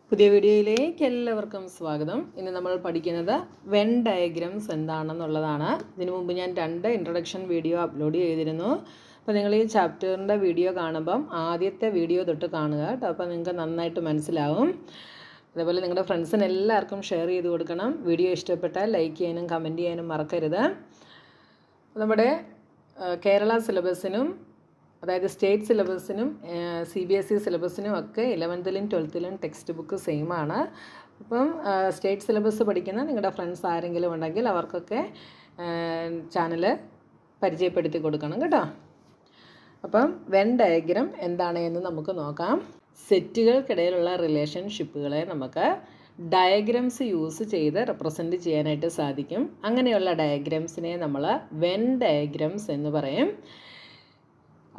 പുതിയ വീഡിയോയിലേക്ക് എല്ലാവർക്കും സ്വാഗതം. ഇന്ന് നമ്മൾ പഠിക്കുന്നത് വെൻ ഡയഗ്രംസ് എന്താണെന്നുള്ളതാണ്. ഇതിനു മുമ്പ് ഞാൻ 2 ഇൻട്രൊഡക്ഷൻ വീഡിയോ അപ്ലോഡ് ചെയ്തിരുന്നു. അപ്പോൾ നിങ്ങൾ ഈ ചാപ്റ്ററിൻ്റെ വീഡിയോ കാണുമ്പം ആദ്യത്തെ വീഡിയോ തൊട്ട് കാണുക കേട്ടോ. അപ്പോൾ നിങ്ങൾക്ക് നന്നായിട്ട് മനസ്സിലാവും. അതേപോലെ നിങ്ങളുടെ ഫ്രണ്ട്സിന് എല്ലാവർക്കും ഷെയർ ചെയ്ത് കൊടുക്കണം. വീഡിയോ ഇഷ്ടപ്പെട്ടാൽ ലൈക്ക് ചെയ്യാനും കമൻറ്റ് ചെയ്യാനും മറക്കരുത്. നമ്മുടെ കേരള സിലബസിനും അതായത് സ്റ്റേറ്റ് സിലബസിനും CBSE സിലബസിനും ഒക്കെ 11ലും 12ലും ടെക്സ്റ്റ് ബുക്ക് സെയിം ആണ്. അപ്പം സ്റ്റേറ്റ് സിലബസ് പഠിക്കുന്ന നിങ്ങളുടെ ഫ്രണ്ട്സ് ആരെങ്കിലും ഉണ്ടെങ്കിൽ അവർക്കൊക്കെ ചാനൽ പരിചയപ്പെടുത്തി കൊടുക്കണം കേട്ടോ. അപ്പം വെൻ ഡയഗ്രം എന്താണ് എന്ന് നമുക്ക് നോക്കാം. സെറ്റുകൾക്കിടയിലുള്ള റിലേഷൻഷിപ്പുകളെ നമുക്ക് ഡയഗ്രംസ് യൂസ് ചെയ്ത് റെപ്രസെൻറ്റ് ചെയ്യാനായിട്ട് സാധിക്കും. അങ്ങനെയുള്ള ഡയഗ്രംസിനെ നമ്മൾ വെൻ ഡയഗ്രംസ് എന്ന് പറയും.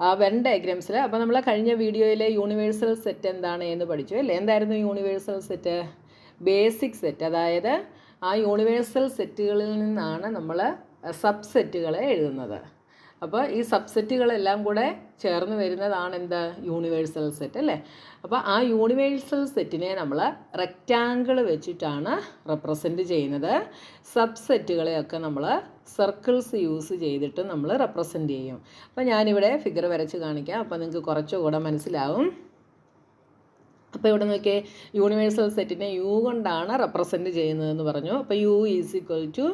ആ വെൻ ഡയഗ്രംസിൽ അപ്പോൾ നമ്മൾ കഴിഞ്ഞ വീഡിയോയിലെ യൂണിവേഴ്സൽ സെറ്റ് എന്താണ് എന്ന് പഠിച്ചു അല്ലേ. എന്തായിരുന്നു യൂണിവേഴ്സൽ സെറ്റ്? Basic set. അതായത് ആ യൂണിവേഴ്സൽ സെറ്റുകളിൽ നിന്നാണ് നമ്മൾ സബ് സെറ്റുകളെ എഴുതുന്നത്. അപ്പോൾ ഈ സബ്സെറ്റുകളെല്ലാം കൂടെ ചേർന്ന് വരുന്നതാണ് എന്ത്? യൂണിവേഴ്സൽ സെറ്റ് അല്ലേ. അപ്പോൾ ആ യൂണിവേഴ്സൽ സെറ്റിനെ നമ്മൾ റെക്റ്റാങ്കിൾ വെച്ചിട്ടാണ് റെപ്രസെൻറ്റ് ചെയ്യുന്നത്. സബ്സെറ്റുകളെയൊക്കെ നമ്മൾ സർക്കിൾസ് യൂസ് ചെയ്തിട്ട് നമ്മൾ റെപ്രസെൻറ്റ് ചെയ്യും. അപ്പോൾ ഞാനിവിടെ ഫിഗർ വരച്ച് കാണിക്കാം. അപ്പോൾ നിങ്ങൾക്ക് കുറച്ചുകൂടെ മനസ്സിലാവും. അപ്പോൾ ഇവിടെ നോക്കിയേ, യൂണിവേഴ്സൽ സെറ്റിനെ യു കൊണ്ടാണ് റെപ്രസെൻറ്റ് ചെയ്യുന്നതെന്ന് പറഞ്ഞു. അപ്പോൾ U is equal to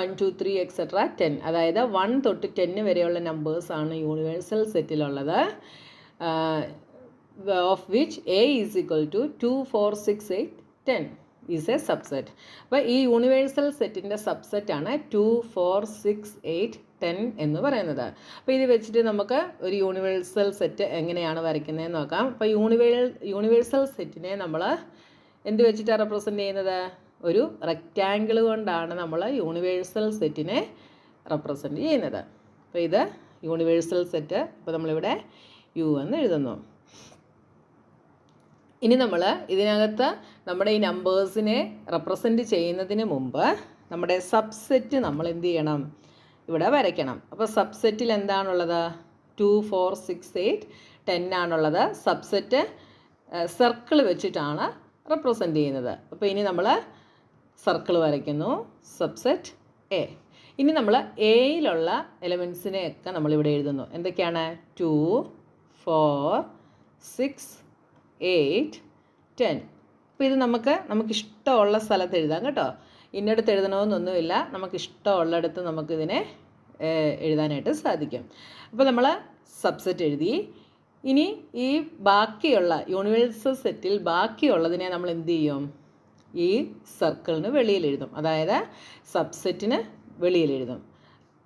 1 2 3 etcetera 10. അതായത് 1 തൊട്ട് 10 വരെയുള്ള നമ്പേഴ്സാണ് യൂണിവേഴ്സൽ സെറ്റിലുള്ളത്. Of which A is equal to 2 4 6 8 10 is a subset. അപ്പോൾ ഈ യൂണിവേഴ്സൽ സെറ്റിൻ്റെ സബ്സെറ്റാണ് 2 4 6 8 10 എന്ന് പറയുന്നത്. അപ്പോൾ ഇത് വെച്ചിട്ട് നമുക്ക് ഒരു യൂണിവേഴ്സൽ സെറ്റ് എങ്ങനെയാണ് വരയ്ക്കുന്നതെന്ന് നോക്കാം. അപ്പോൾ യൂണിവേഴ്സൽ സെറ്റിനെ നമ്മൾ എന്ത് വെച്ചിട്ടാണ് റെപ്രസെൻറ്റ് ചെയ്യുന്നത്? ഒരു റെക്റ്റാങ്കിൾ കൊണ്ടാണ് നമ്മൾ യൂണിവേഴ്സൽ സെറ്റിനെ റെപ്രസെൻറ്റ് ചെയ്യുന്നത്. അപ്പോൾ ഇത് യൂണിവേഴ്സൽ സെറ്റ്. അപ്പോൾ നമ്മളിവിടെ യു എന്ന് എഴുതുന്നു. ഇനി നമ്മൾ ഇതിനകത്ത് നമ്മുടെ ഈ നമ്പേഴ്സിനെ റെപ്രസെൻറ്റ് ചെയ്യുന്നതിന് മുമ്പ് നമ്മുടെ സബ്സെറ്റ് നമ്മൾ എന്ത് ചെയ്യണം? ഇവിടെ വരയ്ക്കണം. അപ്പോൾ സബ്സെറ്റിൽ എന്താണുള്ളത്? 2 4 6 8 10 ആണുള്ളത്. സബ്സെറ്റ് സർക്കിൾ വെച്ചിട്ടാണ് റെപ്രസെൻറ്റ് ചെയ്യുന്നത്. അപ്പോൾ ഇനി നമ്മൾ സർക്കിൾ വരയ്ക്കുന്നു. Subset A. ഇനി നമ്മൾ എയിലുള്ള എലമെൻസിനെയൊക്കെ നമ്മളിവിടെ എഴുതുന്നു. എന്തൊക്കെയാണ്? 2 4 6 8 10. അപ്പോൾ ഇത് നമുക്കിഷ്ടമുള്ള സ്ഥലത്ത് എഴുതാം കേട്ടോ. ഇന്നടത്ത് എഴുതണമെന്നൊന്നുമില്ല. നമുക്കിഷ്ടമുള്ളിടത്ത് നമുക്കിതിനെ എഴുതാനായിട്ട് സാധിക്കും. അപ്പോൾ നമ്മൾ സബ്സെറ്റ് എഴുതി. ഇനി ഈ ബാക്കിയുള്ള യൂണിവേഴ്സൽ സെറ്റിൽ ബാക്കിയുള്ളതിനെ നമ്മൾ എന്ത് ചെയ്യും? ഈ സർക്കിളിന് വെളിയിൽ എഴുതും. അതായത് സബ്സെറ്റിന് വെളിയിൽ എഴുതും.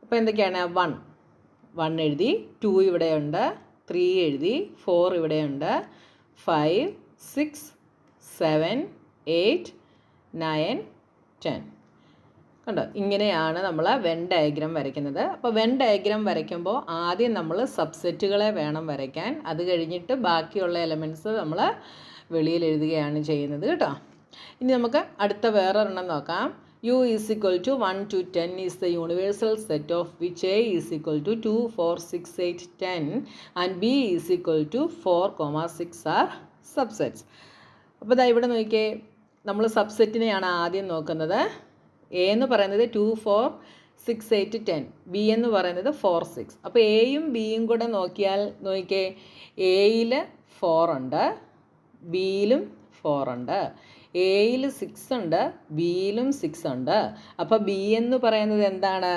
അപ്പോൾ എന്തൊക്കെയാണ്? 1 എഴുതി, 2 ഇവിടെയുണ്ട്, 3 എഴുതി, 4 ഇവിടെയുണ്ട്, 5 6 7 8 9 10. കണ്ടോ? ഇങ്ങനെയാണ് നമ്മൾ വെൻ ഡയഗ്രം വരയ്ക്കുന്നത്. അപ്പോൾ വെൻ ഡയഗ്രം വരയ്ക്കുമ്പോൾ ആദ്യം നമ്മൾ സബ്സെറ്റുകളെ വേണം വരയ്ക്കാൻ. അത് കഴിഞ്ഞിട്ട് ബാക്കിയുള്ള എലമെൻറ്റ്സ് നമ്മൾ വെളിയിൽ എഴുതുകയാണ് ചെയ്യുന്നത് കേട്ടോ. ഇനി നമുക്ക് അടുത്ത വേറൊരെണ്ണം നോക്കാം. u is equal to 1 to 10 is the universal set of which a is equal to 2 4 6 8 10 and b is equal to 4 6 are subsets. അപ്പോൾ ഇതാ ഇവിടെ നോക്കിയേ, നമ്മൾ സബ്സെറ്റിനെയാണ് ആദ്യം നോക്കുന്നത്. എ എന്ന് പറയുന്നത് 2 4 6 8 10, ബി എന്ന് പറയുന്നത് 4 6. അപ്പോൾ എയും ബിയും കൂടെ നോക്കിയേ, എയിൽ 4 ഉണ്ട്, ബിയിലും 4 ഉണ്ട്, എയിൽ 6 ഉണ്ട്, ബിയിലും 6 ഉണ്ട്. അപ്പോൾ ബി എന്ന് പറയുന്നത് എന്താണ്?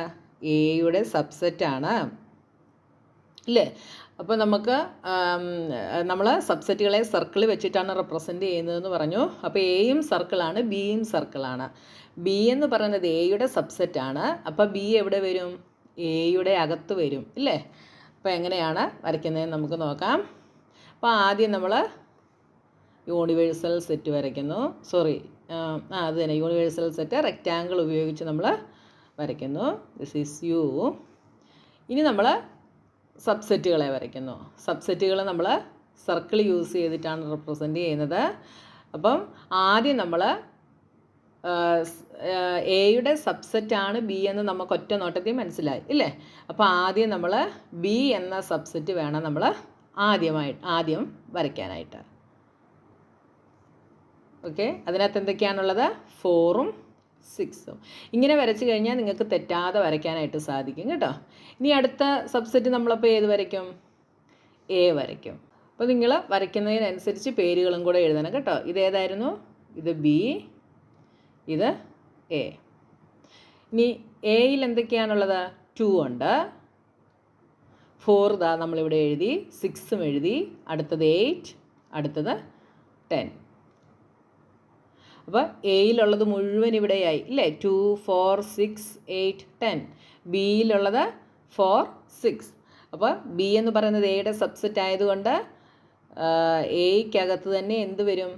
എയുടെ സബ്സെറ്റാണ് ഇല്ലേ. അപ്പോൾ നമ്മൾ സബ്സെറ്റുകളെ സർക്കിൾ വെച്ചിട്ടാണ് റെപ്രസെൻറ്റ് ചെയ്യുന്നതെന്ന് പറഞ്ഞു. അപ്പോൾ എയും സർക്കിളാണ്, ബിയും സർക്കിളാണ്. ബി എന്ന് പറയുന്നത് എയുടെ സബ്സെറ്റാണ്. അപ്പോൾ ബി എവിടെ വരും? എയുടെ അകത്ത് വരും ഇല്ലേ. അപ്പോൾ എങ്ങനെയാണ് വരയ്ക്കുന്നതെന്ന് നമുക്ക് നോക്കാം. അപ്പോൾ ആദ്യം നമ്മൾ യൂണിവേഴ്സൽ സെറ്റ് വരയ്ക്കുന്നു. അത് തന്നെ, യൂണിവേഴ്സൽ സെറ്റ് റെക്റ്റാങ്കിൾ ഉപയോഗിച്ച് നമ്മൾ വരയ്ക്കുന്നു. This is U. ഇനി നമ്മൾ സബ്സെറ്റുകളെ വരയ്ക്കുന്നു. സബ്സെറ്റുകൾ നമ്മൾ സർക്കിൾ യൂസ് ചെയ്തിട്ടാണ് റെപ്രസെൻറ്റ് ചെയ്യുന്നത്. അപ്പം ആദ്യം നമ്മൾ എയുടെ സബ്സെറ്റാണ് ബി എന്ന് നമുക്ക് ഒറ്റ നോട്ടത്തിൽ മനസ്സിലായി ഇല്ലേ. അപ്പോൾ ആദ്യം നമ്മൾ ബി എന്ന സബ്സെറ്റ് വേണം നമ്മൾ ആദ്യം വരയ്ക്കാനായിട്ട്. ഓക്കെ, അതിനകത്ത് എന്തൊക്കെയാണുള്ളത്? 4ഉം 6ഉം. ഇങ്ങനെ വരച്ച് കഴിഞ്ഞാൽ നിങ്ങൾക്ക് തെറ്റാതെ വരയ്ക്കാനായിട്ട് സാധിക്കും കേട്ടോ. ഇനി അടുത്ത സബ്സെറ്റ് നമ്മളപ്പോൾ ഏത് വരയ്ക്കും? എ വരയ്ക്കും. അപ്പോൾ നിങ്ങൾ വരയ്ക്കുന്നതിനനുസരിച്ച് പേരുകളും കൂടെ എഴുതണം കേട്ടോ. ഇതേതായിരുന്നു? ഇത് ബി, ഇത് എ. ഇനി എയിൽ എന്തൊക്കെയാണുള്ളത്? 2 ഉണ്ട്, 4 ദാ നമ്മളിവിടെ എഴുതി, 6ഉം എഴുതി, അടുത്തത് 8, അടുത്തത് 10. അപ്പോൾ എയിലുള്ളത് മുഴുവൻ ഇവിടെയായി ഇല്ലേ? 2, 4, 6, 8, 10. ബിയിലുള്ളത് 4, 6. അപ്പോൾ ബി എന്ന് പറയുന്നത് എയുടെ സബ്സെറ്റ് ആയതുകൊണ്ട് എയ്ക്കകത്ത് തന്നെ എന്ത് വരും?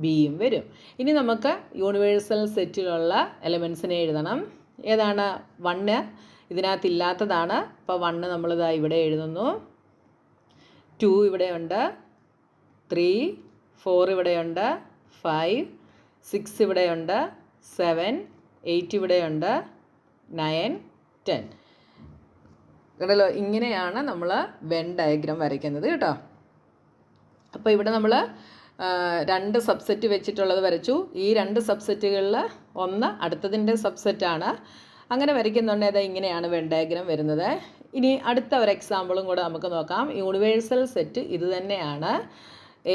ബിയും വരും. ഇനി നമുക്ക് യൂണിവേഴ്സൽ സെറ്റിലുള്ള എലമെൻസിനെ എഴുതണം. ഏതാണ്? 1 ഇതിനകത്തില്ലാത്തതാണ്. അപ്പോൾ 1 നമ്മളിതാ ഇവിടെ എഴുതുന്നു. 2 ഇവിടെയുണ്ട്, 3, 4 ഇവിടെയുണ്ട്, 5, 6 ഇവിടെയുണ്ട്, 7, 8 ഇവിടെയുണ്ട്, 9, 10. കണ്ടല്ലോ, ഇങ്ങനെയാണ് നമ്മൾ വെൻ ഡയഗ്രാം വരയ്ക്കുന്നത് കേട്ടോ. അപ്പോൾ ഇവിടെ നമ്മൾ 2 സബ്സെറ്റ് വെച്ചിട്ടുള്ളത് വരച്ചു. ഈ 2 സബ്സെറ്റുകളിൽ ഒന്ന് അടുത്തതിൻ്റെ സബ്സെറ്റാണ്. അങ്ങനെ വരയ്ക്കുന്നുണ്ടെങ്കിൽ ഇങ്ങനെയാണ് വെൻ ഡയഗ്രാം വരുന്നത്. ഇനി അടുത്ത ഒരു എക്സാമ്പിളും കൂടെ നമുക്ക് നോക്കാം. യൂണിവേഴ്സൽ സെറ്റ് ഇത് തന്നെയാണ്.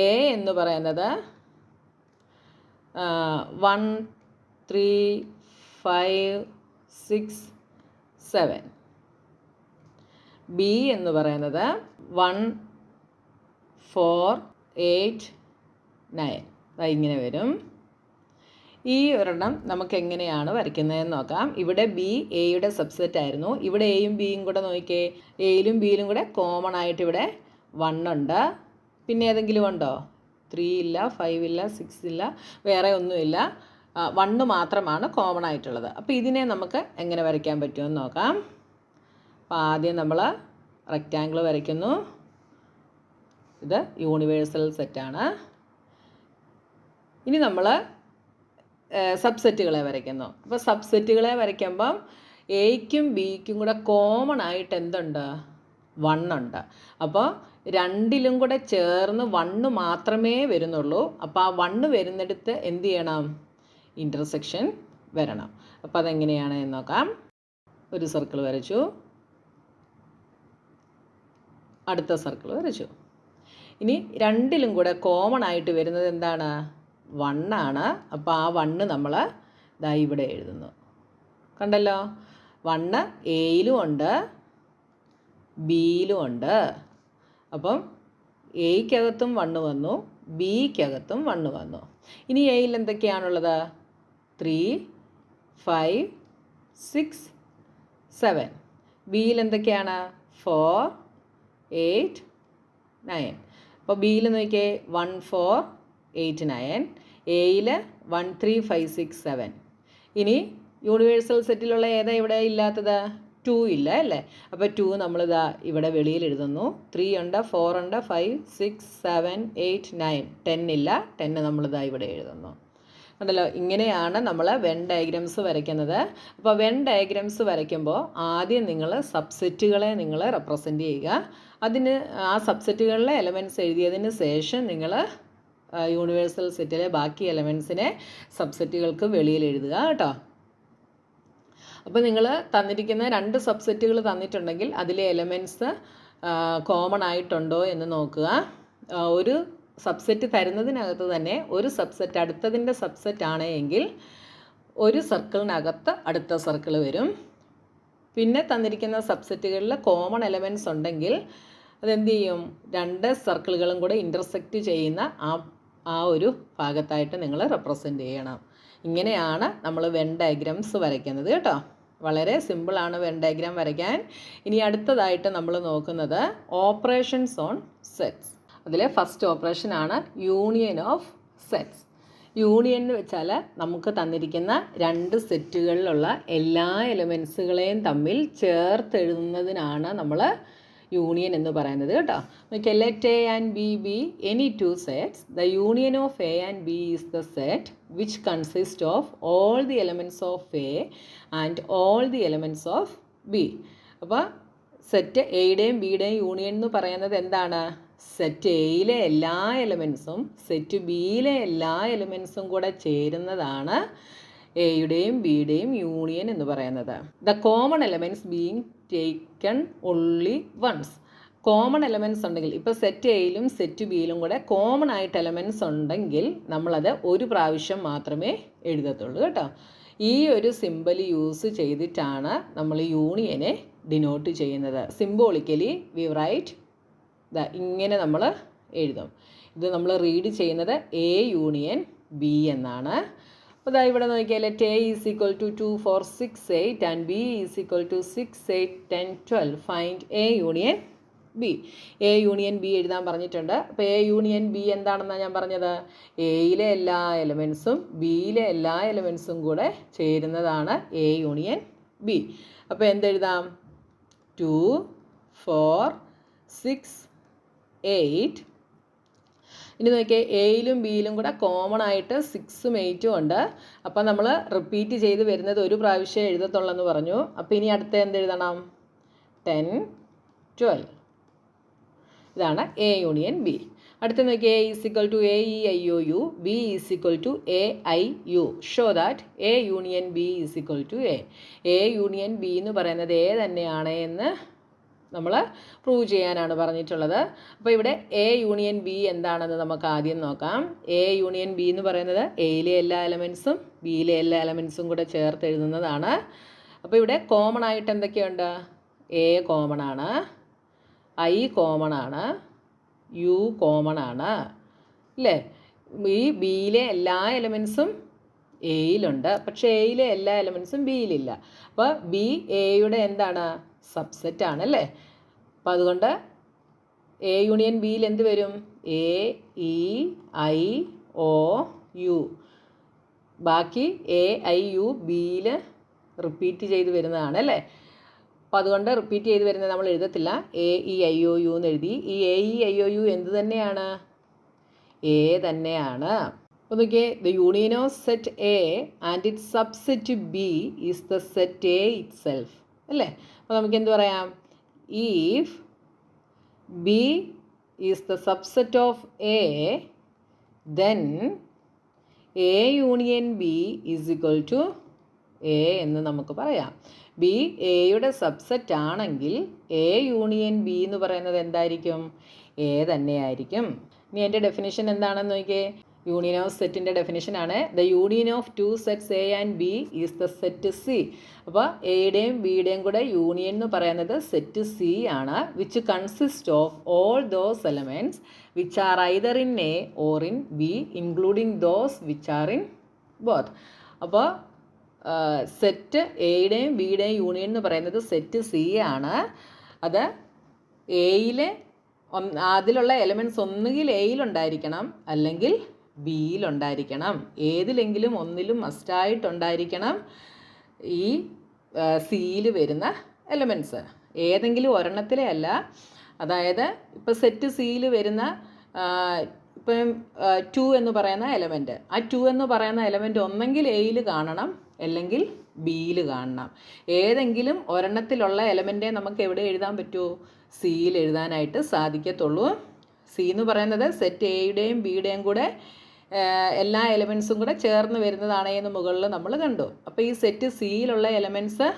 എ എന്ന് പറയുന്നത് 1, 3, 5, 6, 7. ബി എന്ന് പറയുന്നത് 1, 4, 8, 9. ഇങ്ങനെ വരും. ഈ ഒരെണ്ണം നമുക്ക് എങ്ങനെയാണ് വരയ്ക്കുന്നതെന്ന് നോക്കാം. ഇവിടെ ബി എയുടെ സബ്സെറ്റ് ആയിരുന്നു. ഇവിടെ എയും ബിയും കൂടെ നോക്കിക്കേ. എയിലും ബിയിലും കൂടെ കോമൺ ആയിട്ട് ഇവിടെ 1 ഉണ്ട്. പിന്നെ ഏതെങ്കിലും ഉണ്ടോ? 3 ഇല്ല, 5 ഇല്ല, 6 ഇല്ല, വേറെ ഒന്നുമില്ല. 1 മാത്രമാണ് കോമൺ ആയിട്ടുള്ളത്. അപ്പോൾ ഇതിനെ നമുക്ക് എങ്ങനെ വരയ്ക്കാൻ പറ്റുമെന്ന് നോക്കാം. അപ്പോൾ ആദ്യം നമ്മൾ റെക്റ്റാങ്കിൾ വരയ്ക്കുന്നു. ഇത് യൂണിവേഴ്സൽ സെറ്റാണ്. ഇനി നമ്മൾ സബ്സെറ്റുകളെ വരയ്ക്കുന്നു. അപ്പോൾ സബ്സെറ്റുകളെ വരയ്ക്കുമ്പം എയ്ക്കും ബിക്കും കൂടെ കോമൺ ആയിട്ട് എന്തുണ്ട്? 1 ഉണ്ട്. അപ്പോൾ രണ്ടിലും കൂടെ ചേർന്ന് 1 മാത്രമേ വരുന്നുള്ളൂ. അപ്പോൾ ആ 1 വരുന്നിടത്ത് എന്ത് ചെയ്യണം? ഇൻ്റർസെക്ഷൻ വരണം. അപ്പോൾ അതെങ്ങനെയാണ് എന്ന് നോക്കാം. ഒരു സർക്കിൾ വരച്ചു, അടുത്ത സർക്കിൾ വരച്ചു. ഇനി രണ്ടിലും കൂടെ കോമൺ ആയിട്ട് വരുന്നത് എന്താണ്? 1 ആണ്. അപ്പോൾ ആ 1 നമ്മൾ ദാ ഇവിടെ എഴുതുന്നു. കണ്ടല്ലോ, 1 എയിലും ഉണ്ട്, ബിയിലും ഉണ്ട്. അപ്പം എയ്ക്കകത്തും 1 വന്നു, ബിക്കകത്തും 1 വന്നു. ഇനി എയിൽ എന്തൊക്കെയാണുള്ളത്? 3, 5, 6, 7. ബിയിൽ എന്തൊക്കെയാണ്? 4, 8, 9. അപ്പോൾ ബിയിൽ നോക്കിയേ 1, 4, 8, 9. എയിൽ 1, 3, 5, 6, 7. ഇനി യൂണിവേഴ്സൽ സെറ്റിലുള്ള ഏതാ ഇവിടെ ഇല്ലാത്തത്? 2 ഇല്ല അല്ലേ? അപ്പോൾ 2 നമ്മളിതാ ഇവിടെ വെളിയിൽ എഴുതുന്നു. 3 ഉണ്ട്, 4 ഉണ്ട്, 5, 6, 7, 8, 9. 10 ഇല്ല, 10 നമ്മളിതാ ഇവിടെ എഴുതുന്നു. കണ്ടല്ലോ, ഇങ്ങനെയാണ് നമ്മൾ വെൻ ഡയഗ്രാംസ് വരയ്ക്കുന്നത്. അപ്പോൾ വെൻ ഡയഗ്രാംസ് വരയ്ക്കുമ്പോൾ ആദ്യം നിങ്ങൾ സബ്സെറ്റുകളെ നിങ്ങൾ റെപ്രസെൻ്റ് ചെയ്യുക. അതിന് ആ സബ്സെറ്റുകളിലെ എലമെൻറ്റ്സ് എഴുതിയതിന് ശേഷം നിങ്ങൾ യൂണിവേഴ്സൽ സെറ്റിലെ ബാക്കി എലമെൻറ്റ്സിനെ സബ്സെറ്റുകൾക്ക് വെളിയിൽ എഴുതുക കേട്ടോ. അപ്പോൾ നിങ്ങൾ തന്നിരിക്കുന്ന 2 സബ്സെറ്റുകൾ തന്നിട്ടുണ്ടെങ്കിൽ അതിലെ എലമെൻറ്റ്സ് കോമൺ ആയിട്ടുണ്ടോ എന്ന് നോക്കുക. ഒരു സബ്സെറ്റ് തരുന്നതിനകത്ത് തന്നെ ഒരു സബ്സെറ്റ് അടുത്തതിൻ്റെ സബ്സെറ്റ് ആണ് എങ്കിൽ ഒരു സർക്കിളിനകത്ത് അടുത്ത സർക്കിൾ വരും. പിന്നെ തന്നിരിക്കുന്ന സബ്സെറ്റുകളിൽ കോമൺ എലമെൻറ്റ്സ് ഉണ്ടെങ്കിൽ അതെന്ത് ചെയ്യും? 2 സർക്കിളുകളും കൂടെ ഇൻ്റർസെക്റ്റ് ചെയ്യുന്ന ആ ഒരു ഭാഗത്തായിട്ട് നിങ്ങൾ റെപ്രസെൻ്റ് ചെയ്യണം. ഇങ്ങനെയാണ് നമ്മൾ വെൻ ഡയഗ്രാംസ് വരയ്ക്കുന്നത് കേട്ടോ. വളരെ സിമ്പിളാണ് വെൻ ഡയഗ്രാം വരയ്ക്കാൻ. ഇനി അടുത്തതായിട്ട് നമ്മൾ നോക്കുന്നത് ഓപ്പറേഷൻസ് ഓൺ സെറ്റ്സ്. അതിലെ ഫസ്റ്റ് ഓപ്പറേഷനാണ് യൂണിയൻ ഓഫ് സെറ്റ്സ്. യൂണിയൻ എന്ന് വെച്ചാൽ നമുക്ക് തന്നിരിക്കുന്ന 2 സെറ്റുകളിലുള്ള എല്ലാ എലമെൻസുകളെയും തമ്മിൽ ചേർത്തെഴുതുന്നതിനാണ് നമ്മൾ യൂണിയൻ എന്ന് പറയുന്നത് കേട്ടോ. നോക്കിയാൽ let A and B B any 2 sets. The union of A and B is the set which consist of all the elements of A and all the elements of B. അപ്പോൾ set എയുടെയും ബിയുടെയും union എന്ന് പറയുന്നത് എന്താണ്? Set എയിലെ എല്ലാ എലമെൻസും set ബിയിലെ എല്ലാ എലമെൻസും കൂടെ ചേരുന്നതാണ് എയുടെയും ബിയുടെയും യൂണിയൻ എന്ന് പറയുന്നത്. The common elements being taken only once. Common elements ഉണ്ടെങ്കിൽ, ഇപ്പോൾ സെറ്റ് എയിലും സെറ്റ് ബിയിലും കൂടെ കോമൺ ആയിട്ട് എലമെൻറ്റ്സ് ഉണ്ടെങ്കിൽ നമ്മളത് ഒരു പ്രാവശ്യം മാത്രമേ എഴുതത്തുള്ളൂ കേട്ടോ. ഈ ഒരു സിമ്പൽ യൂസ് ചെയ്തിട്ടാണ് നമ്മൾ യൂണിയനെ ഡിനോട്ട് ചെയ്യുന്നത്. സിംബോളിക്കലി വി റൈറ്റ് ഇങ്ങനെ നമ്മൾ എഴുതും. ഇത് നമ്മൾ റീഡ് ചെയ്യുന്നത് എ യൂണിയൻ ബി എന്നാണ്. അപ്പോൾ ഇവിടെ നോക്കിയാൽ let A is equal to 2, 4, 6, 8 and B is equal to 6, 8, 10, 12. Find A union B. A union B എഴുതാൻ പറഞ്ഞിട്ടുണ്ട്. അപ്പോൾ എ യൂണിയൻ ബി എന്താണെന്നാണ് ഞാൻ പറഞ്ഞത്? എയിലെ എല്ലാ എലമെൻസും ബിയിലെ എല്ലാ എലമെൻസും കൂടെ ചേരുന്നതാണ് എ യൂണിയൻ ബി. അപ്പോൾ എന്തെഴുതാം? 2, 4, 6, 8. ഇനി നോക്കിയാൽ എയിലും ബിയിലും കൂടെ കോമൺ ആയിട്ട് 6ഉം 8ഉം ഉണ്ട്. അപ്പം നമ്മൾ റിപ്പീറ്റ് ചെയ്ത് വരുന്നത് ഒരു പ്രാവശ്യം എഴുതത്തുള്ളെന്ന് പറഞ്ഞു. അപ്പോൾ ഇനി അടുത്ത എന്തെഴുതണം? 10, 12. ഇതാണ് എ യൂണിയൻ ബി. അടുത്ത നോക്കിയാൽ A is equal to A E I O U, B is equal to A I U. Show that A union B is equal to A. A union B എന്ന് പറയുന്നത് A തന്നെയാണ് എന്ന് നമ്മൾ prove ചെയ്യാനാണ് പറഞ്ഞിട്ടുള്ളത്. അപ്പോൾ ഇവിടെ എ യൂണിയൻ ബി എന്താണെന്ന് നമുക്ക് ആദ്യം നോക്കാം. എ യൂണിയൻ ബി എന്ന് പറയുന്നത് എയിലെ എല്ലാ എലമെൻസും ബിയിലെ എല്ലാ എലമെൻസും കൂടെ ചേർത്ത് എഴുതുന്നതാണ്. അപ്പോൾ ഇവിടെ കോമൺ ആയിട്ട് എന്തൊക്കെയുണ്ട്? എ കോമൺ ആണ്, ഐ കോമൺ ആണ്, യു കോമൺ ആണ് അല്ലേ? ഈ ബിയിലെ എല്ലാ എലമെൻസും എയിലുണ്ട്, പക്ഷേ എയിലെ എല്ലാ എലമെൻസും ബിയിലില്ല. അപ്പോൾ ബി എയുടെ എന്താണ്? സബ്സെറ്റ് ആണല്ലേ. അപ്പം അതുകൊണ്ട് എ യൂണിയൻ ബിയിൽ എന്ത് വരും? A E I O U. ബാക്കി എ ഐ യു ബിയിൽ റിപ്പീറ്റ് ചെയ്ത് വരുന്നതാണ് അല്ലേ. അപ്പോൾ അതുകൊണ്ട് റിപ്പീറ്റ് ചെയ്ത് വരുന്നത് നമ്മൾ എഴുതത്തില്ല. A E I O U എന്ന് എഴുതി. ഈ A E I O U എന്ത് തന്നെയാണ്? എ തന്നെയാണ്. അപ്പോൾ നോക്കിയേ, the union of set A and its subset B is the set A itself അല്ലേ. അപ്പോൾ നമുക്ക് എന്ത് പറയാം? If B is the subset of A then A union B is equal to A എന്ന് നമുക്ക് പറയാം. ബി എയുടെ subset ആണെങ്കിൽ എ യൂണിയൻ ബി എന്ന് പറയുന്നത് എന്തായിരിക്കും? എ തന്നെയായിരിക്കും. ഇനി എൻ്റെ ഡെഫിനിഷൻ എന്താണെന്ന് നോക്കിയേ. യൂണിയൻ ഓഫ് സെറ്റിൻ്റെ ഡെഫിനിഷനാണ് the union of 2 sets A and B is the set C. അപ്പോൾ എയുടെയും ബിയുടെയും കൂടെ യൂണിയൻ എന്ന് പറയുന്നത് സെറ്റ് സി ആണ്. Which consist of all those elements which are either in A or in B including those which are in both. അപ്പോൾ set എയുടെയും ബിയുടെയും യൂണിയൻ എന്ന് പറയുന്നത് സെറ്റ് സി ആണ്. അത് എയിലെ അതിലുള്ള എലമെൻറ്റ്സ് ഒന്നുകിൽ എയിലുണ്ടായിരിക്കണം അല്ലെങ്കിൽ ബിയിലുണ്ടായിരിക്കണം. ഏതിലെങ്കിലും ഒന്നിലും മസ്റ്റായിട്ടുണ്ടായിരിക്കണം ഈ സിയിൽ വരുന്ന എലമെൻറ്റ്സ്. ഏതെങ്കിലും ഒരെണ്ണത്തിലെ അല്ല. അതായത് ഇപ്പോൾ സെറ്റ് സിയിൽ വരുന്ന ഇപ്പം 2 എന്ന് പറയുന്ന എലമെൻറ്റ്, ആ 2 എന്ന് പറയുന്ന എലമെൻറ്റ് ഒന്നെങ്കിൽ എയിൽ കാണണം അല്ലെങ്കിൽ ബിയിൽ കാണണം. ഏതെങ്കിലും ഒരെണ്ണത്തിലുള്ള എലമെൻറ്റേ നമുക്ക് എവിടെ എഴുതാൻ പറ്റുമോ? സിയിൽ എഴുതാനായിട്ട് സാധിക്കത്തുള്ളൂ. സി എന്ന് പറയുന്നത് സെറ്റ് എയുടെയും ബിയുടെയും കൂടെ എല്ലാ എലമെൻസും കൂടെ ചേർന്ന് വരുന്നതാണ് എന്ന് മുകളിൽ നമ്മൾ കണ്ടു. അപ്പോൾ ഈ സെറ്റ് സിയിലുള്ള എലമെൻറ്റ്സ്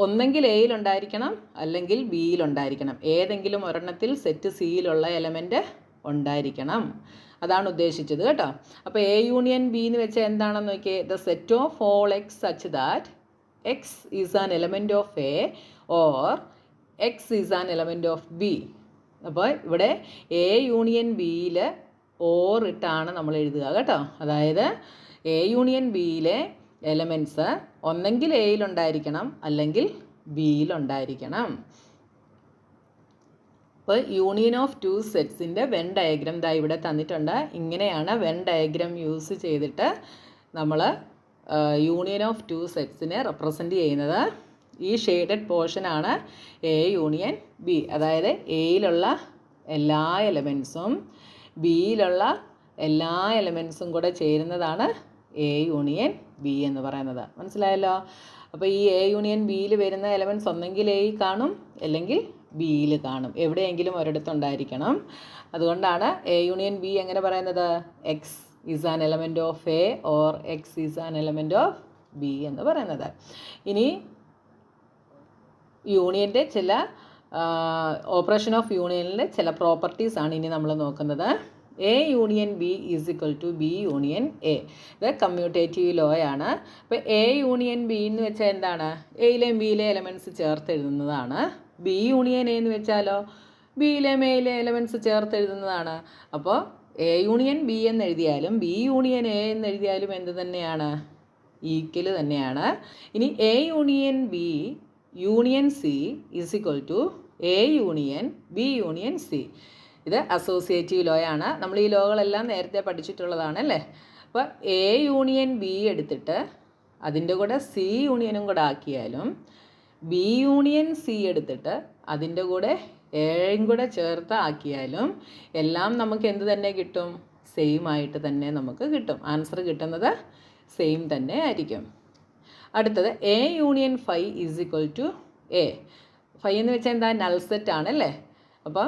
ഒന്നെങ്കിൽ എയിലുണ്ടായിരിക്കണം അല്ലെങ്കിൽ ബിയിലുണ്ടായിരിക്കണം. ഏതെങ്കിലും ഒരെണ്ണത്തിൽ സെറ്റ് സിയിലുള്ള എലമെൻറ്റ് ഉണ്ടായിരിക്കണം. അതാണ് ഉദ്ദേശിച്ചത് കേട്ടോ. അപ്പോൾ എ യൂണിയൻ ബി എന്ന് വെച്ചാൽ എന്താണെന്ന് നോക്കിയേ. The set of all X such that X is an element of A or X is an element of B. അപ്പോൾ ഇവിടെ എ യൂണിയൻ ബിയിൽ ഓർ ഇട്ടാണ് നമ്മൾ എഴുതുക കേട്ടോ. അതായത് എ യൂണിയൻ ബിയിലെ എലമെൻറ്റ്സ് ഒന്നെങ്കിൽ എയിലുണ്ടായിരിക്കണം അല്ലെങ്കിൽ ബിയിലുണ്ടായിരിക്കണം. അപ്പോൾ യൂണിയൻ ഓഫ് 2 സെറ്റ്സിൻ്റെ വെൻ ഡയഗ്രം ദാ ഇവിടെ തന്നിട്ടുണ്ട്. ഇങ്ങനെയാണ് വെൻ ഡയഗ്രം യൂസ് ചെയ്തിട്ട് നമ്മൾ യൂണിയൻ ഓഫ് 2 സെറ്റ്സിനെ റെപ്രസെൻറ്റ് ചെയ്യുന്നത്. ഈ ഷെയ്ഡഡ് പോർഷനാണ് എ യൂണിയൻ ബി. അതായത് എയിലുള്ള എല്ലാ എലമെൻസും ബിയിലുള്ള എല്ലാ എലമെൻസും കൂടെ ചേരുന്നതാണ് എ യൂണിയൻ ബി എന്ന് പറയുന്നത്. മനസ്സിലായല്ലോ? അപ്പോൾ ഈ എ യൂണിയൻ ബിയിൽ വരുന്ന എലമെൻറ്റ്സ് ഒന്നെങ്കിൽ എയിൽ കാണും അല്ലെങ്കിൽ ബിയിൽ കാണും, എവിടെയെങ്കിലും ഒരിടത്തുണ്ടായിരിക്കണം. അതുകൊണ്ടാണ് എ യൂണിയൻ ബി എങ്ങനെ പറയുന്നത്, X is an element of A or X is an element of B എന്ന് പറയുന്നത്. ഇനി യൂണിയൻ്റെ ചില ഓപ്പറേഷൻ ഓഫ് യൂണിയനിലെ ചില പ്രോപ്പർട്ടീസാണ് ഇനി നമ്മൾ നോക്കുന്നത്. A union B is equal to B union A. ഇത് കമ്മ്യൂട്ടേറ്റീവ് ലോ ആണ്. അപ്പോൾ എ യൂണിയൻ ബി എന്ന് വെച്ചാൽ എന്താണ്, എയിലെയും ബിയിലെ എലമെൻറ്റ്സ് ചേർത്ത് എഴുതുന്നതാണ്. ബി യൂണിയൻ എ എന്ന് വെച്ചാലോ ബിയിലെയും എയിലെ എലമെൻറ്റ്സ് ചേർത്ത് എഴുതുന്നതാണ്. അപ്പോൾ എ യൂണിയൻ ബി എന്ന് എഴുതിയാലും ബി യൂണിയൻ എ എന്ന് എഴുതിയാലും എന്ത് തന്നെയാണ്, ഈക്വൽ തന്നെയാണ്. ഇനി A union B union C is equal to A union B union C. ഇത് അസോസിയേറ്റീവ് ലോ ആണ്. നമ്മൾ ഈ ലോകളെല്ലാം നേരത്തെ പഠിച്ചിട്ടുള്ളതാണ് അല്ലേ. അപ്പോൾ എ യൂണിയൻ ബി എടുത്തിട്ട് അതിൻ്റെ കൂടെ സി യൂണിയനും കൂടെ ആക്കിയാലും ബി യൂണിയൻ സി എടുത്തിട്ട് അതിൻ്റെ കൂടെ എയും കൂടെ ചേർത്ത് ആക്കിയാലും എല്ലാം നമുക്ക് എന്ത് തന്നെ കിട്ടും, സെയിം ആയിട്ട് തന്നെ നമുക്ക് കിട്ടും. ആൻസർ കിട്ടുന്നത് സെയിം തന്നെ ആയിരിക്കും. അടുത്തത് A union phi is equal to A. Phi എന്ന് വെച്ചാൽ എന്താ, നൾ സെറ്റ് ആണല്ലേ. അപ്പോൾ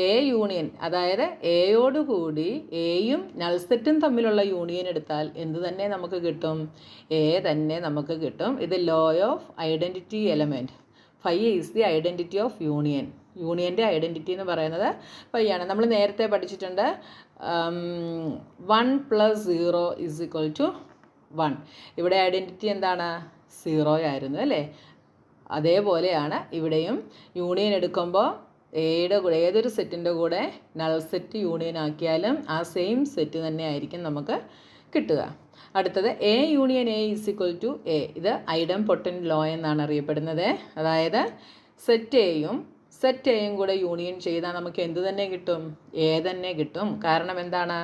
എ യൂണിയൻ, അതായത് എയോടുകൂടി എയും നൾ സെറ്റും തമ്മിലുള്ള യൂണിയൻ എടുത്താൽ എന്ത് തന്നെ നമുക്ക് കിട്ടും, എ തന്നെ നമുക്ക് കിട്ടും. ഇത് law of identity element. Phi is the identity of union. യൂണിയൻ്റെ ഐഡൻറ്റിറ്റി എന്ന് പറയുന്നത് ഫൈ ആണ്. നമ്മൾ നേരത്തെ പഠിച്ചിട്ടുണ്ട് 1 + 0 ഈസ് ഇക്വൽ ടു 1. ഇവിടെ ഐഡൻറ്റിറ്റി എന്താണ്, 0 ആയിരുന്നു അല്ലേ. അതേപോലെയാണ് ഇവിടെയും യൂണിയൻ എടുക്കുമ്പോൾ എയുടെ കൂടെ ഏതൊരു സെറ്റിൻ്റെ കൂടെ നൾ സെറ്റ് യൂണിയൻ ആക്കിയാലും ആ സെയിം സെറ്റ് തന്നെ ആയിരിക്കും നമുക്ക് കിട്ടുക. അടുത്തത് A union A is equal to A. ഇത് ഐഡംപൊട്ടൻറ്റ് ലോ എന്നാണ് അറിയപ്പെടുന്നത്. അതായത് സെറ്റ് എയും കൂടെ യൂണിയൻ ചെയ്താൽ നമുക്ക് എന്ത് തന്നെ കിട്ടും, എ തന്നെ കിട്ടും. കാരണം എന്താണ്,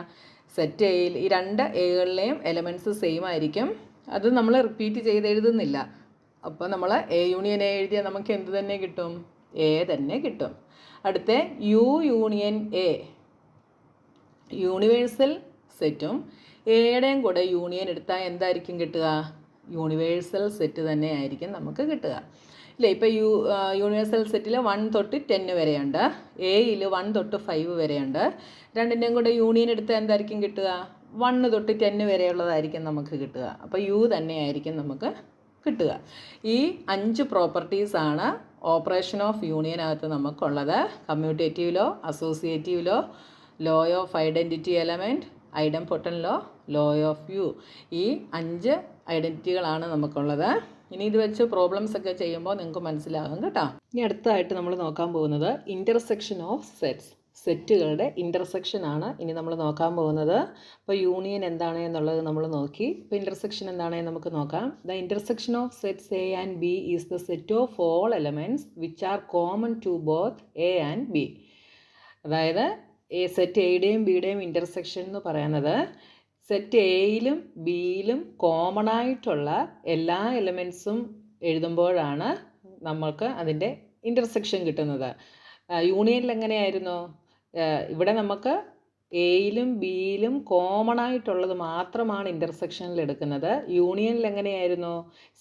സെറ്റ് എയിൽ ഈ രണ്ട് എകളിലെയും എലമെൻറ്റ്സ് സെയിം ആയിരിക്കും. അത് നമ്മൾ റിപ്പീറ്റ് ചെയ്ത് എഴുതുന്നില്ല. അപ്പോൾ നമ്മൾ എ യൂണിയൻ എ എഴുതിയാൽ നമുക്ക് എന്ത് തന്നെ കിട്ടും, എ തന്നെ കിട്ടും. അടുത്ത യു യൂണിയൻ എ, യൂണിവേഴ്സൽ സെറ്റും എയുടെയും കൂടെ യൂണിയൻ എടുത്താൽ എന്തായിരിക്കും കിട്ടുക, യൂണിവേഴ്സൽ സെറ്റ് തന്നെ ആയിരിക്കും നമുക്ക് കിട്ടുക ഇല്ലേ. ഇപ്പോൾ യൂണിവേഴ്സൽ സെറ്റിൽ 1 തൊട്ട് 10 വരെയുണ്ട്, എയിൽ 1 തൊട്ട് 5 വരെയുണ്ട്. രണ്ടിൻ്റെയും കൂടെ യൂണിയൻ എടുത്താൽ എന്തായിരിക്കും കിട്ടുക, 1 തൊട്ട് 10 വരെയുള്ളതായിരിക്കും നമുക്ക് കിട്ടുക. അപ്പോൾ യു തന്നെയായിരിക്കും നമുക്ക് കിട്ടുക. ഈ 5 പ്രോപ്പർട്ടീസാണ് ഓപ്പറേഷൻ ഓഫ് യൂണിയനകത്ത് നമുക്കുള്ളത്. Commutative law, associative law, law of identity element, idempotent law, law of U. ഈ 5 ഐഡൻറ്റിറ്റികളാണ് നമുക്കുള്ളത്. ഇനി ഇത് വെച്ച് പ്രോബ്ലംസ് ഒക്കെ ചെയ്യുമ്പോൾ നിങ്ങൾക്ക് മനസ്സിലാകും കേട്ടോ. ഇനി അടുത്തതായിട്ട് നമ്മൾ നോക്കാൻ പോകുന്നത് ഇൻ്റർസെക്ഷൻ ഓഫ് സെറ്റ്സ്. സെറ്റുകളുടെ ഇൻ്റർസെക്ഷൻ ആണ് ഇനി നമ്മൾ നോക്കാൻ പോകുന്നത്. അപ്പോൾ യൂണിയൻ എന്താണ് എന്നുള്ളത് നമ്മൾ നോക്കി. ഇപ്പോൾ ഇൻ്റർസെക്ഷൻ എന്താണെന്ന് നമുക്ക് നോക്കാം. The intersection of sets A and B is the set of all elements which are common to both A and B. അതായത് സെറ്റ് എയുടെയും ബിയുടെയും ഇൻ്റർസെക്ഷൻ എന്ന് പറയുന്നത് സെറ്റ് എയിലും ബിയിലും കോമൺ ആയിട്ടുള്ള എല്ലാ എലമെൻറ്റ്സും എഴുതുമ്പോഴാണ് നമ്മൾക്ക് അതിൻ്റെ ഇൻ്റർസെക്ഷൻ കിട്ടുന്നത്. യൂണിയനിൽ എങ്ങനെയായിരുന്നു, ഇവിടെ നമുക്ക് എയിലും ബിയിലും കോമൺ ആയിട്ടുള്ളത് മാത്രമാണ് ഇൻ്റർസെക്ഷനിൽ എടുക്കുന്നത്. യൂണിയനിൽ എങ്ങനെയായിരുന്നു,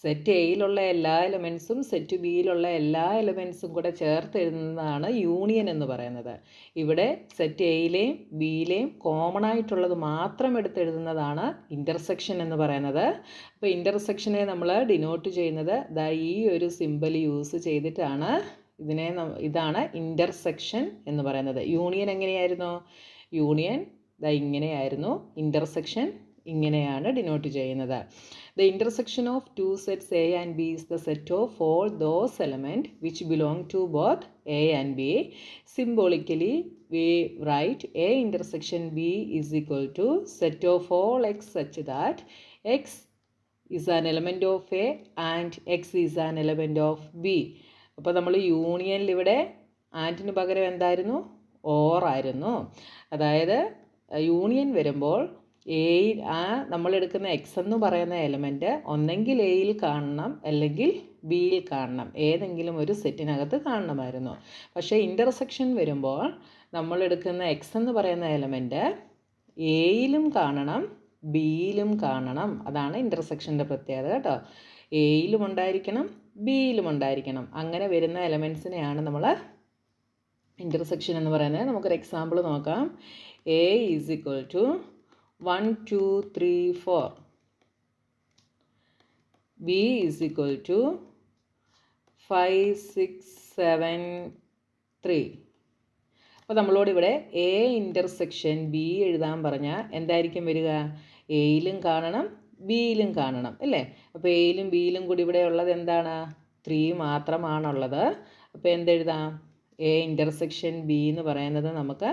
സെറ്റ് എയിലുള്ള എല്ലാ എലമെൻറ്റ്സും സെറ്റ് ബിയിലുള്ള എല്ലാ എലമെൻറ്റ്സും കൂടെ ചേർത്ത് എഴുതുന്നതാണ് യൂണിയൻ എന്ന് പറയുന്നത്. ഇവിടെ സെറ്റ് എയിലെയും ബിയിലെയും കോമൺ ആയിട്ടുള്ളത് മാത്രം എടുത്തെഴുതുന്നതാണ് ഇൻ്റർസെക്ഷൻ എന്ന് പറയുന്നത്. അപ്പോൾ ഇൻ്റർസെക്ഷനെ നമ്മൾ ഡിനോട്ട് ചെയ്യുന്നത് ഈ ഒരു സിമ്പൽ യൂസ് ചെയ്തിട്ടാണ്. ഇതാണ് ഇൻ്റർസെക്ഷൻ എന്ന് പറയുന്നത്. യൂണിയൻ എങ്ങനെയായിരുന്നു, യൂണിയൻ ഇങ്ങനെയായിരുന്നു, ഇൻ്റർസെക്ഷൻ ഇങ്ങനെയാണ് ഡിനോട്ട് ചെയ്യുന്നത്. The intersection of two sets A and B is the set of all those element which belong to both A and B. Symbolically we write A intersection B is equal to set of all x such that x is an element of A and x is an element of B. അപ്പോൾ നമ്മൾ യൂണിയനിൽ ഇവിടെ ആൻറ്റിന് പകരം എന്തായിരുന്നു, or ആയിരുന്നു. അതായത് union വരുമ്പോൾ നമ്മളെടുക്കുന്ന X എന്ന് പറയുന്ന എലമെൻറ്റ് ഒന്നെങ്കിൽ എയിൽ കാണണം അല്ലെങ്കിൽ ബിയിൽ കാണണം, ഏതെങ്കിലും ഒരു സെറ്റിനകത്ത് കാണണമായിരുന്നു. പക്ഷേ ഇൻ്റർസെക്ഷൻ വരുമ്പോൾ നമ്മളെടുക്കുന്ന എക്സ് എന്ന് പറയുന്ന എലമെൻറ്റ് എയിലും കാണണം ബിയിലും കാണണം. അതാണ് ഇൻ്റർസെക്ഷൻ്റെ പ്രത്യേകത കേട്ടോ. എയിലും ഉണ്ടായിരിക്കണം, ബിയിലും ഉണ്ടായിരിക്കണം. അങ്ങനെ വരുന്ന എലമെൻസിനെയാണ് നമ്മൾ ഇൻ്റർസെക്ഷൻ എന്ന് പറയുന്നത്. നമുക്കൊരു എക്സാമ്പിൾ നോക്കാം. A is equal to 1 2 3 4, B is equal to 5 6 7 3. അപ്പോൾ നമ്മളോട് ഇവിടെ എ ഇൻ്റർസെക്ഷൻ ബി എഴുതാൻ പറഞ്ഞാൽ എന്തായിരിക്കും വരിക? എയിലും കാണണം, ബിയിലും കാണണം അല്ലേ? അപ്പോൾ എയിലും ബിയിലും കൂടി ഇവിടെ ഉള്ളത് എന്താണ്? 3 മാത്രമാണുള്ളത്. അപ്പോൾ എന്തെഴുതാം? എ ഇൻ്റർസെക്ഷൻ ബി എന്ന് പറയുന്നത് നമുക്ക്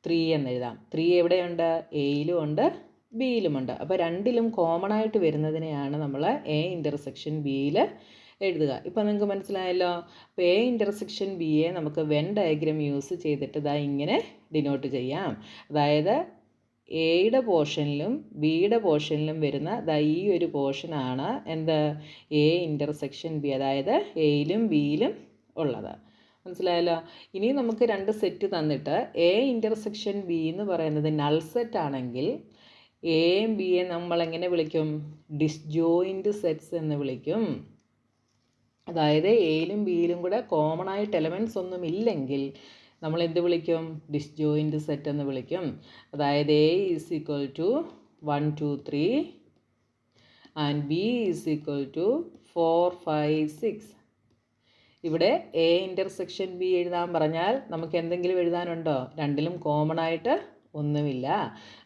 3 എന്നെഴുതാം. 3 എവിടെയുണ്ട്? എയിലും ഉണ്ട്, ബിയിലുമുണ്ട്. അപ്പോൾ രണ്ടിലും കോമൺ ആയിട്ട് വരുന്നതിനെയാണ് നമ്മൾ എ ഇൻ്റർസെക്ഷൻ ബിയിൽ എഴുതുക. ഇപ്പോൾ നിങ്ങൾക്ക് മനസ്സിലായല്ലോ. അപ്പോൾ എ ഇൻ്റർസെക്ഷൻ ബിയെ നമുക്ക് വെൻ ഡയഗ്രാം യൂസ് ചെയ്തിട്ട് ഇതാ ഇങ്ങനെ ഡിനോട്ട് ചെയ്യാം. അതായത് എയുടെ പോർഷനിലും ബിയുടെ പോർഷനിലും വരുന്ന ദാ ഈ ഒരു പോർഷനാണ് എന്ത്? എ ഇൻ്റർസെക്ഷൻ ബി, അതായത് എയിലും ബിയിലും ഉള്ളത്. മനസ്സിലായല്ലോ. ഇനി നമുക്ക് 2 സെറ്റ് തന്നിട്ട് എ ഇൻ്റർസെക്ഷൻ ബി എന്ന് പറയുന്നത് നൾ സെറ്റ് ആണെങ്കിൽ എയും ബിയെ നമ്മൾ എങ്ങനെ വിളിക്കും? ഡിസ്ജോയിൻറ്റ് സെറ്റ്സ് എന്ന് വിളിക്കും. അതായത് എയിലും ബിയിലും കൂടെ കോമൺ ആയിട്ട് എലമെൻറ്റ്സ് ഒന്നും ഇല്ലെങ്കിൽ നമ്മൾ എന്ത് വിളിക്കും? ഡിസ്ജോയിൻറ്റ് സെറ്റ് എന്ന് വിളിക്കും. അതായത് A is equal to 1 2 3 and B is equal to 4 5 6. ഇവിടെ എ ഇൻ്റർസെക്ഷൻ ബി എഴുതാൻ പറഞ്ഞാൽ നമുക്ക് എന്തെങ്കിലും എഴുതാനുണ്ടോ? രണ്ടിലും കോമൺ ആയിട്ട് ഒന്നുമില്ല.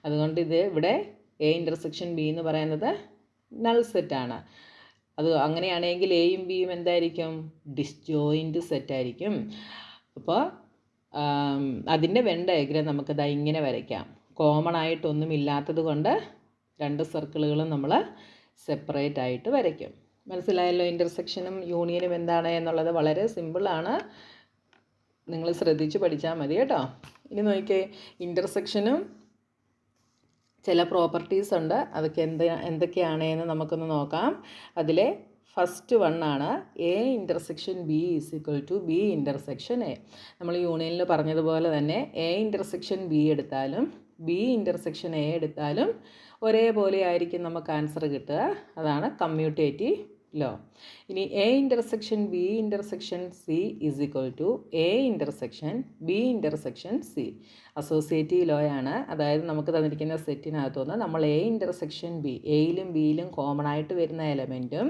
അതുകൊണ്ട് ഇത് ഇവിടെ എ ഇൻ്റർസെക്ഷൻ ബി എന്ന് പറയുന്നത് നൾ സെറ്റാണ്. അത് അങ്ങനെയാണെങ്കിൽ എയും ബിയും എന്തായിരിക്കും? ഡിസ്ജോയിൻറ്റ് സെറ്റായിരിക്കും. അപ്പോൾ അതിൻ്റെ വെൻ ഡയഗ്രാം നമുക്കത് ഇങ്ങനെ വരയ്ക്കാം. കോമൺ ആയിട്ടൊന്നും ഇല്ലാത്തത് കൊണ്ട് 2 സർക്കിളുകളും നമ്മൾ സെപ്പറേറ്റ് ആയിട്ട് വരയ്ക്കും. മനസ്സിലായല്ലോ. ഇൻ്റർസെക്ഷനും യൂണിയനും എന്താണ് എന്നുള്ളത് വളരെ സിമ്പിളാണ്. നിങ്ങൾ ശ്രദ്ധിച്ച് പഠിച്ചാൽ മതി കേട്ടോ. ഇനി നോക്കിയേ, ഇൻ്റർസെക്ഷനും ചില പ്രോപ്പർട്ടീസ് ഉണ്ട്. അതൊക്കെ എന്തൊക്കെയാണെന്ന് നമുക്കൊന്ന് നോക്കാം. അതിലെ ഫസ്റ്റ് വണ്ണാണ് A intersection B is equal to B intersection A. നമ്മൾ യൂണിയനിൽ പറഞ്ഞതുപോലെ തന്നെ എ ഇൻ്റർസെക്ഷൻ ബി എടുത്താലും ബി ഇൻ്റർസെക്ഷൻ എ എടുത്താലും ഒരേപോലെ ആയിരിക്കും നമുക്ക് ആൻസർ കിട്ടുക. അതാണ് കമ്മ്യൂട്ടേറ്റീവ് ലോ. ഇനി A intersection B intersection C is equal to A intersection B intersection C. Associative law ആണ്. അതായത് നമുക്ക് തന്നിരിക്കുന്ന സെറ്റിനകത്തുനിന്ന് നമ്മൾ എ ഇൻ്റർസെക്ഷൻ ബി, എയിലും ബിയിലും കോമൺ ആയിട്ട് വരുന്ന എലമെൻറ്റും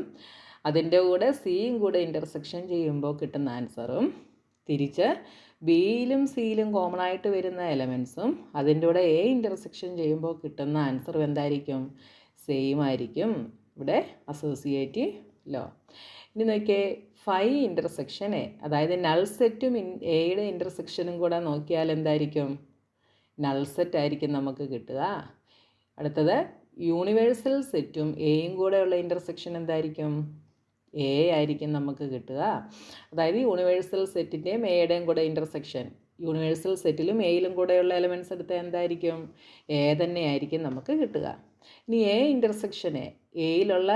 അതിൻ്റെ കൂടെ സിയും കൂടെ ഇൻ്റർസെക്ഷൻ ചെയ്യുമ്പോൾ കിട്ടുന്ന ആൻസറും, തിരിച്ച് ബിയിലും സിയിലും കോമൺ ആയിട്ട് വരുന്ന എലമെൻസും അതിൻ്റെ കൂടെ എ ഇൻ്റർസെക്ഷൻ ചെയ്യുമ്പോൾ കിട്ടുന്ന ആൻസറും എന്തായിരിക്കും? സെയിം ആയിരിക്കും. ഇവിടെ അസോസിയേറ്റീവ് ലോ. ഇനി നോക്കിയേ, 5 ഇൻ്റർസെക്ഷൻ എ, അതായത് നൾ സെറ്റും എയുടെ ഇൻ്റർസെക്ഷനും കൂടെ നോക്കിയാൽ എന്തായിരിക്കും? നൾ സെറ്റ് ആയിരിക്കും നമുക്ക് കിട്ടുക. അടുത്തത് യൂണിവേഴ്സൽ സെറ്റും എയും കൂടെയുള്ള ഇൻ്റർസെക്ഷൻ എന്തായിരിക്കും? എ ആയിരിക്കും നമുക്ക് കിട്ടുക. അതായത് യൂണിവേഴ്സൽ സെറ്റിൻ്റെയും എയുടെയും കൂടെ ഇൻ്റർസെക്ഷൻ, യൂണിവേഴ്സൽ സെറ്റിലും എയിലും കൂടെയുള്ള എലമെൻറ്റ്സ് എടുത്താൽ എന്തായിരിക്കും? എ തന്നെയായിരിക്കും നമുക്ക് കിട്ടുക. ഇനി എ ഇൻ്റർസെക്ഷൻ എയിലുള്ള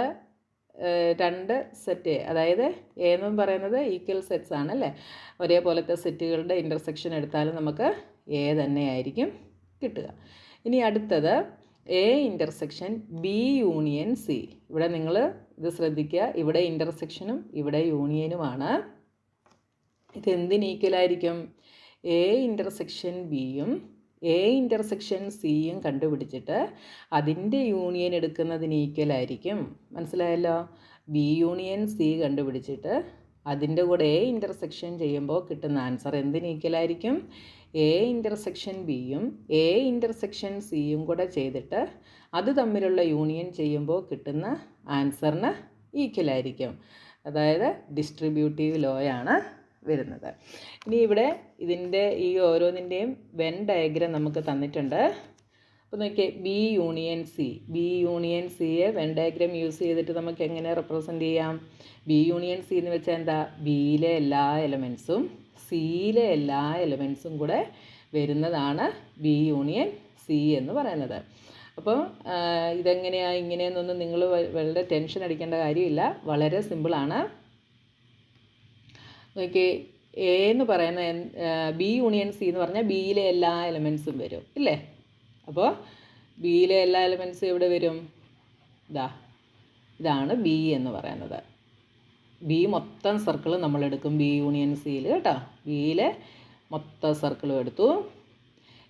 2 സെറ്റ്, അതായത് എ എന്ന് പറയുന്നത് ഈക്വൽ സെറ്റ്സ് ആണല്ലേ, ഒരേപോലത്തെ സെറ്റുകളുടെ ഇൻ്റർസെക്ഷൻ എടുത്താലും നമുക്ക് എ തന്നെയായിരിക്കും കിട്ടുക. ഇനി അടുത്തത് A intersection B union C. ഇവിടെ നിങ്ങൾ ഇത് ശ്രദ്ധിക്കുക, ഇവിടെ ഇൻ്റർസെക്ഷനും ഇവിടെ യൂണിയനുമാണ്. ഇതെന്തിന് ഈക്വലായിരിക്കും? എ ഇൻ്റർസെക്ഷൻ ബിയും എ ഇൻ്റർസെക്ഷൻ സിയും കണ്ടുപിടിച്ചിട്ട് അതിൻ്റെ യൂണിയൻ എടുക്കുന്നതിന് ഈക്വലായിരിക്കും. മനസ്സിലായല്ലോ. ബി യൂണിയൻ സി കണ്ടുപിടിച്ചിട്ട് അതിൻ്റെ കൂടെ എ ഇൻ്റർസെക്ഷൻ ചെയ്യുമ്പോൾ കിട്ടുന്ന ആൻസർ എന്തിന് ഈക്വലായിരിക്കും? എ ഇൻ്റർസെക്ഷൻ ബിയും എ ഇൻ്റർസെക്ഷൻ സിയും കൂടെ ചെയ്തിട്ട് അത് തമ്മിലുള്ള യൂണിയൻ ചെയ്യുമ്പോൾ കിട്ടുന്ന ആൻസറിന് ഈക്വലായിരിക്കും. അതായത് ഡിസ്ട്രിബ്യൂട്ടീവ് ലോയാണ് വരുന്നത്. ഇനി ഇവിടെ ഇതിൻ്റെ ഈ ഓരോന്നിൻ്റെയും വെൻ ഡയഗ്രാം നമുക്ക് തന്നിട്ടുണ്ട്. അപ്പോൾ നോക്കിയേ, B union C. B union സിയെ വെൻ ഡയഗ്രാം യൂസ് ചെയ്തിട്ട് നമുക്ക് എങ്ങനെ റെപ്രസെൻ്റ് ചെയ്യാം? ബി യൂണിയൻ സി എന്ന് വെച്ചാൽ എന്താ? ബിയിലെ എല്ലാ എലമെൻസും സിയിലെ എല്ലാ എലമെൻസും കൂടെ വരുന്നതാണ് ബി യൂണിയൻ സി എന്ന് പറയുന്നത്. അപ്പോൾ ഇതെങ്ങനെയാണ് ഇങ്ങനെയെന്നൊന്നും നിങ്ങൾ വളരെ ടെൻഷൻ അടിക്കേണ്ട കാര്യമില്ല, വളരെ സിമ്പിളാണ്. നോക്കി, എ എന്ന് പറയുന്ന ബി യൂണിയൻ സി എന്ന് പറഞ്ഞാൽ ബിയിലെ എല്ലാ എലമെൻസും വരും ഇല്ലേ? അപ്പോൾ ബിയിലെ എല്ലാ എലമെൻസും എവിടെ വരും? ഇതാ ഇതാണ് ബി എന്ന് പറയുന്നത്. ബി മൊത്തം സർക്കിൾ നമ്മൾ എടുക്കും, ബി യൂണിയൻ സിയിൽ കേട്ടോ. ബിയിലെ മൊത്തം സർക്കിളും എടുത്തു.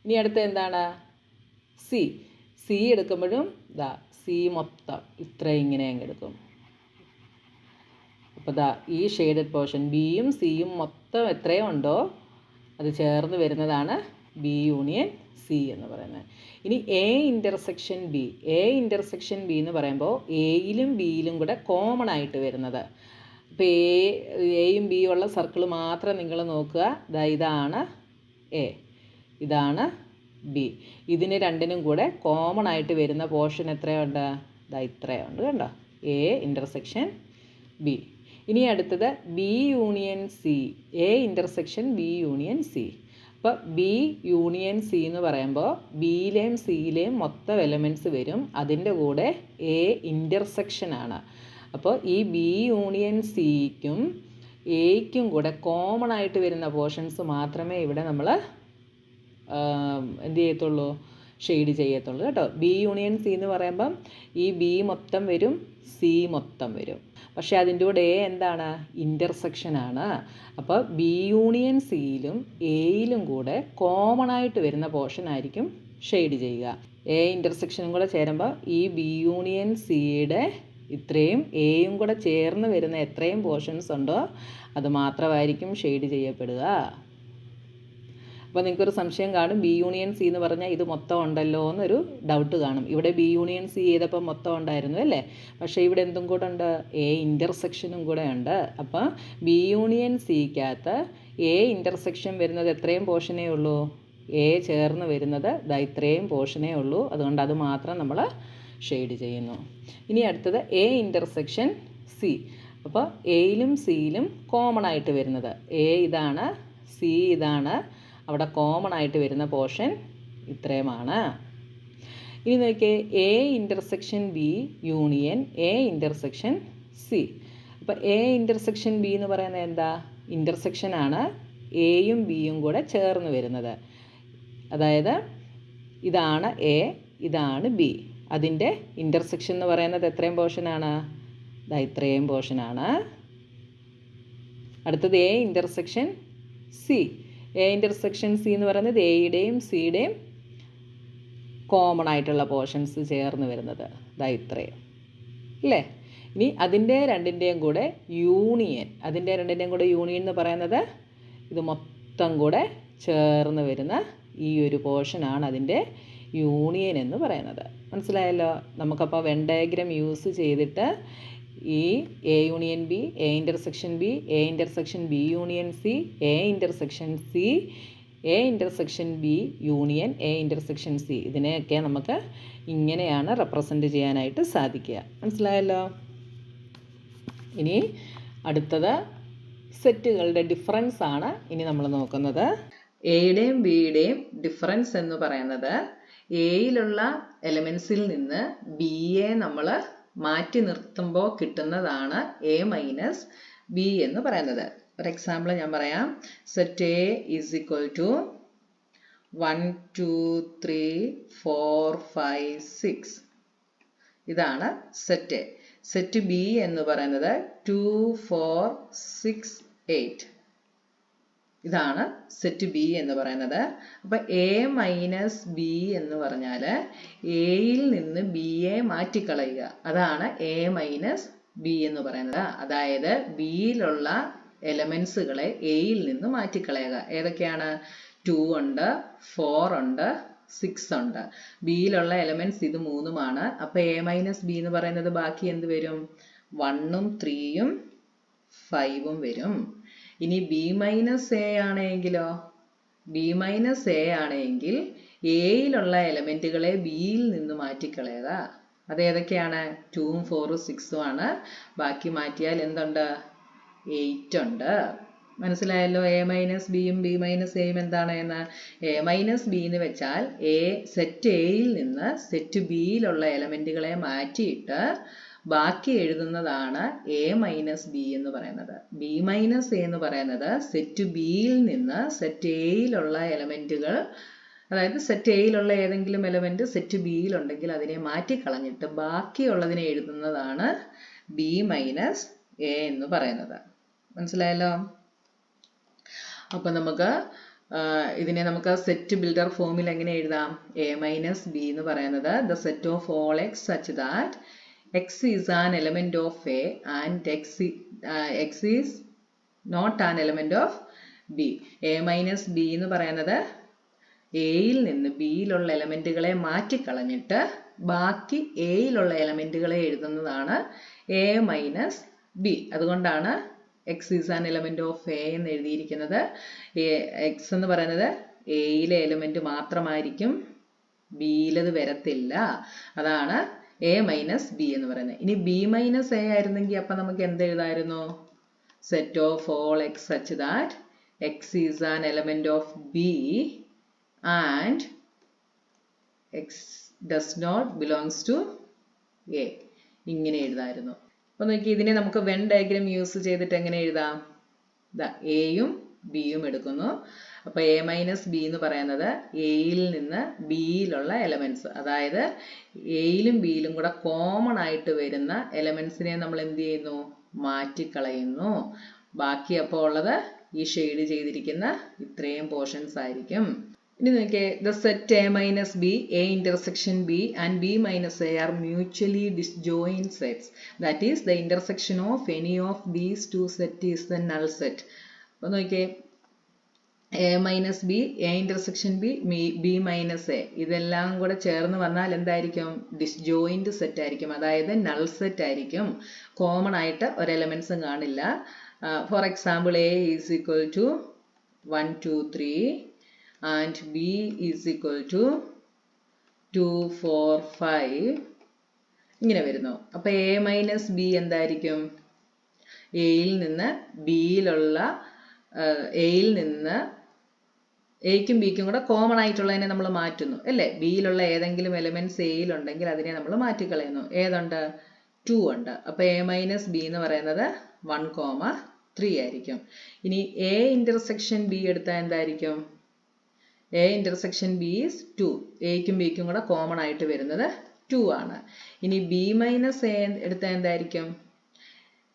ഇനി അടുത്ത എന്താണ്? സി. സി എടുക്കുമ്പോഴും ഇതാ സി മൊത്തം ഇത്രയും ഇങ്ങനെ അങ്ങ് എടുക്കും. അപ്പോൾ ഇതാ ഈ ഷെയ്ഡഡ് പോർഷൻ ബിയും സിയും മൊത്തം എത്രയോ ഉണ്ടോ അത് ചേർന്ന് വരുന്നതാണ് ബി യൂണിയൻ സി എന്ന് പറയുന്നത്. ഇനി A intersection B. A intersection B എന്ന് പറയുമ്പോൾ എയിലും ബിയിലും കൂടെ കോമൺ ആയിട്ട് വരുന്നത്. അപ്പോൾ എയും ബിയും ഉള്ള സർക്കിൾ മാത്രം നിങ്ങൾ നോക്കുക. ഇതാണ് എ, ഇതാണ് ബി. ഇതിന് രണ്ടിനും കൂടെ കോമൺ ആയിട്ട് വരുന്ന പോർഷൻ എത്രയുണ്ട്? ഇത്രയുണ്ട് കണ്ടോ, എ ഇൻ്റർസെക്ഷൻ ബി. ഇനി അടുത്തത് B union C. A intersection B union C. അപ്പോൾ ബി യൂണിയൻ സി എന്ന് പറയുമ്പോൾ ബിയിലെയും സിയിലെയും മൊത്തം എലമെൻറ്റ്സ് വരും, അതിൻ്റെ കൂടെ എ ഇൻ്റർസെക്ഷനാണ്. അപ്പോൾ ഈ ബി യൂണിയൻ സിക്കും എയ്ക്കും കൂടെ കോമൺ ആയിട്ട് വരുന്ന പോർഷൻസ് മാത്രമേ ഇവിടെ നമ്മൾ എന്ത് ചെയ്യത്തുള്ളൂ? ഷെയ്ഡ് ചെയ്യത്തുള്ളൂ കേട്ടോ. ബി യൂണിയൻ സി എന്ന് പറയുമ്പം ഈ ബി മൊത്തം വരും, സി മൊത്തം വരും. പക്ഷേ അതിൻ്റെ കൂടെ എ എന്താണ്? ഇൻ്റർസെക്ഷനാണ്. അപ്പോൾ ബി യൂണിയൻ സിയിലും എയിലും കൂടെ കോമൺ ആയിട്ട് വരുന്ന പോർഷൻ ആയിരിക്കും ഷെയ്ഡ് ചെയ്യുക. എ ഇൻ്റർസെക്ഷനും കൂടെ ചേരുമ്പോൾ ഈ ബി യൂണിയൻ സിയുടെ ഇത്രയും എയും കൂടെ ചേർന്ന് വരുന്ന എത്രയും പോർഷൻസ് ഉണ്ടോ അത് മാത്രമായിരിക്കും ഷെയ്ഡ് ചെയ്യപ്പെടുക. അപ്പോൾ നിങ്ങൾക്കൊരു സംശയം കാണും, ബി യൂണിയൻ സി എന്ന് പറഞ്ഞാൽ ഇത് മൊത്തം ഉണ്ടല്ലോ എന്നൊരു ഡൗട്ട് കാണും. ഇവിടെ ബി യൂണിയൻ സി ചെയ്തപ്പോൾ മൊത്തം ഉണ്ടായിരുന്നു അല്ലേ? പക്ഷേ ഇവിടെ എന്തും കൂടെ ഉണ്ട്? എ ഇൻ്റർസെക്ഷനും കൂടെ ഉണ്ട്. അപ്പോൾ ബി യൂണിയൻ സിക്കകത്ത് എ ഇൻ്റർസെക്ഷൻ വരുന്നത് എത്രയും പോർഷനേ ഉള്ളൂ? എ ചേർന്ന് വരുന്നത് ഇത്രയും പോർഷനേ ഉള്ളൂ. അതുകൊണ്ട് അത് മാത്രം നമ്മൾ ഷെയ്ഡ് ചെയ്യുന്നു. ഇനി അടുത്തത് എ ഇൻ്റർസെക്ഷൻ സി. അപ്പോൾ എയിലും സിയിലും കോമൺ ആയിട്ട് വരുന്നത് എ ഇതാണ്, സി ഇതാണ്. അവിടെ കോമൺ ആയിട്ട് വരുന്ന പോർഷൻ ഇത്രയുമാണ്. ഇനി നോക്കിയേ, A intersection B union A intersection C. അപ്പോൾ എ ഇൻ്റർസെക്ഷൻ ബി എന്ന് പറയുന്നത് എന്താ? ഇൻ്റർസെക്ഷനാണ്, എയും ബിയും കൂടെ ചേർന്ന് വരുന്നത്. അതായത് ഇതാണ് എ, ഇതാണ് ബി. അതിൻ്റെ ഇൻ്റർസെക്ഷൻ എന്ന് പറയുന്നത് എത്രയും പോർഷനാണ്? ഇത്രയും പോർഷനാണ്. അടുത്തത് A intersection C. A intersection C എന്ന് പറയുന്നത് എയുടെയും സിയുടെയും കോമൺ ആയിട്ടുള്ള പോർഷൻസ് ചേർന്ന് വരുന്നത് ഇത്രയും അല്ലേ? ഇനി അതിൻ്റെ രണ്ടിൻ്റെയും കൂടെ യൂണിയൻ. യൂണിയൻ എന്ന് പറയുന്നത് ഇത് മൊത്തം കൂടെ ചേർന്ന് വരുന്ന ഈ ഒരു പോർഷനാണ് അതിൻ്റെ യൂണിയൻ എന്ന് പറയുന്നത്. മനസ്സിലായല്ലോ? നമുക്കപ്പോൾ വെൻ ഡയഗ്രാം യൂസ് ചെയ്തിട്ട് ഈ A union B, A intersection B, A intersection B union C, A intersection C, A intersection B union A intersection C, ഇതിനെയൊക്കെ നമുക്ക് ഇങ്ങനെയാണ് റെപ്രസെൻറ്റ് ചെയ്യാനായിട്ട് സാധിക്കുക. മനസ്സിലായല്ലോ? ഇനി അടുത്തത് സെറ്റുകളുടെ ഡിഫറൻസ് ആണ് ഇനി നമ്മൾ നോക്കുന്നത്. എയുടെയും ബിയുടെയും ഡിഫറൻസ് എന്ന് പറയുന്നത് എയിലുള്ള എലമെൻസിൽ നിന്ന് ബിയെ നമ്മൾ മാറ്റി നിർത്തുമ്പോൾ കിട്ടുന്നതാണ് എ മൈനസ് ബി എന്ന് പറയുന്നത്. ഒരു എക്സാമ്പിൾ ഞാൻ പറയാം. Set A is equal to 1 2 3 4 5 6. ഇതാണ് സെറ്റ് എ. സെറ്റ് ബി എന്ന് പറയുന്നത് 2 4 6 8. ഇതാണ് സെറ്റ് ബി എന്ന് പറയുന്നത്. അപ്പം എ മൈനസ് ബി എന്ന് പറഞ്ഞാൽ എയിൽ നിന്ന് ബിയെ മാറ്റിക്കളയുക. അതാണ് എ മൈനസ് ബി എന്ന് പറയുന്നത്. അതായത് ബിയിലുള്ള എലമെൻസുകളെ എയിൽ നിന്ന് മാറ്റിക്കളയുക. ഏതൊക്കെയാണ്? 2 ഉണ്ട്, 4 ഉണ്ട്, 6 ഉണ്ട്. ബിയിലുള്ള എലമെൻറ്റ്സ് ഇത് 3ഉമാണ്. അപ്പോൾ എ മൈനസ് ബി എന്ന് പറയുന്നത് ബാക്കി എന്ത് വരും? 1ഉം 3ഉം 5ഉം വരും. ഇനി ബി മൈനസ് എ ആണെങ്കിലോ? ബി മൈനസ് എ ആണെങ്കിൽ എയിലുള്ള എലമെൻറ്റുകളെ ബിയിൽ നിന്ന് മാറ്റിക്കളയുക. അതേതൊക്കെയാണ്? 2ഉം 4ഉം 6ഉം ആണ്. ബാക്കി മാറ്റിയാൽ എന്തുണ്ട്? 8 ഉണ്ട്. മനസ്സിലായല്ലോ? എ മൈനസ് ബിയും ബി മൈനസ് എയും എന്താണ് എന്ന്? എ മൈനസ് ബി എന്ന് വെച്ചാൽ സെറ്റ് എയിൽ നിന്ന് സെറ്റ് ബിയിലുള്ള എലമെൻറ്റുകളെ മാറ്റിയിട്ട് ബാക്കി എഴുതുന്നതാണ് എ മൈനസ് ബി എന്ന് പറയുന്നത്. ബി മൈനസ് എ എന്ന് പറയുന്നത് സെറ്റ് ബിയിൽ നിന്ന് സെറ്റ് എയിലുള്ള എലമെൻറ്റുകൾ, അതായത് സെറ്റ് എയിലുള്ള ഏതെങ്കിലും എലമെൻറ്റ് സെറ്റ് ബിയിലുണ്ടെങ്കിൽ അതിനെ മാറ്റിക്കളഞ്ഞിട്ട് ബാക്കിയുള്ളതിനെ എഴുതുന്നതാണ് ബി മൈനസ് എ എന്ന് പറയുന്നത്. മനസ്സിലായല്ലോ? അപ്പം നമുക്ക് ഇതിനെ നമുക്ക് സെറ്റ് ബിൽഡർ ഫോമിൽ എങ്ങനെ എഴുതാം? എ മൈനസ് ബി എന്ന് പറയുന്നത് the set of all X such that X is an element of A and x is not an element of B. A minus B എന്ന് പറയുന്നത് എയിൽ നിന്ന് ബിയിലുള്ള എലമെന്റുകളെ മാറ്റിക്കളഞ്ഞിട്ട് ബാക്കി എയിലുള്ള എലമെന്റുകളെ എഴുതുന്നതാണ് എ മൈനസ് ബി. അതുകൊണ്ടാണ് x is an element of A എന്ന് എഴുതിയിരിക്കുന്നത്. എക്സ് എന്ന് പറയുന്നത് എയിലെ എലമെന്റ് മാത്രമായിരിക്കും, ബിയിലത് വരത്തില്ല. അതാണ് എ മൈനസ് ബി എന്ന് പറയുന്നത്. ഇനി ബി മൈനസ് എ ആയിരുന്നെങ്കിൽ അപ്പം നമുക്ക് എന്ത് എഴുതായിരുന്നു? Set of all X such that X is an element of B and X does not belongs to A. ഇങ്ങനെ എഴുതായിരുന്നു. അപ്പൊ നോക്കി, ഇതിനെ നമുക്ക് വെൻ ഡയഗ്രം യൂസ് ചെയ്തിട്ട് എങ്ങനെ എഴുതാം? എയും ബിയും എടുക്കുന്നു. അപ്പൊ എ മൈനസ് ബി എന്ന് പറയുന്നത് എയിൽ നിന്ന് ബിയിലുള്ള എലമെന്റ്സ്, അതായത് എയിലും ബിയിലും കൂടെ കോമൺ ആയിട്ട് വരുന്ന എലമെന്റ്സിനെ നമ്മൾ എന്ത് ചെയ്യുന്നു? മാറ്റിക്കളയുന്നു. ബാക്കി അപ്പോൾ ഉള്ളത് ഈ ഷെയ്ഡ് ചെയ്തിരിക്കുന്ന ഇത്രയും പോർഷൻസ് ആയിരിക്കും. ഇനി നോക്കിയേ, the set A minus B, A intersection B and B minus A R mutually disjoint sets. That is the intersection of any of these two set is the null set. അപ്പൊ നോക്കിയേ, A minus B, A intersection B, B minus A, ഇതെല്ലാം കൂടെ ചേർന്ന് വന്നാൽ എന്തായിരിക്കും? Disjoint set ആയിരിക്കും, അതായത് null set ആയിരിക്കും. കോമൺ ആയിട്ട് ഒരു എലമെന്റ്സും കാണില്ല. For example, A is equal to 1 2 3 and b is equal to 2 4 5 ഇങ്ങനെ വരുന്നു. അപ്പൊ എ മൈനസ് ബി എന്തായിരിക്കും? എയിൽ നിന്ന് ബിയിലുള്ള എയിൽ നിന്ന് എയ്ക്കും ബിക്കും കൂടെ കോമൺ ആയിട്ടുള്ളതിനെ നമ്മൾ മാറ്റുന്നു അല്ലേ? ബിയിലുള്ള ഏതെങ്കിലും എലമെന്റ്സ് എയിലുണ്ടെങ്കിൽ അതിനെ നമ്മൾ മാറ്റിക്കളയുന്നു. ഏതുണ്ട്? 2 ഉണ്ട്. അപ്പൊ എ മൈനസ് ബി എന്ന് പറയുന്നത് 1, 3 ആയിരിക്കും. ഇനി എ ഇന്റർസെക്ഷൻ ബി എടുത്താൽ എന്തായിരിക്കും? A intersection B is 2. എയ്ക്കും ബിക്കും കൂടെ കോമൺ ആയിട്ട് വരുന്നത് 2 ആണ്. ഇനി ബി മൈനസ് എ എടുത്താൽ എന്തായിരിക്കും?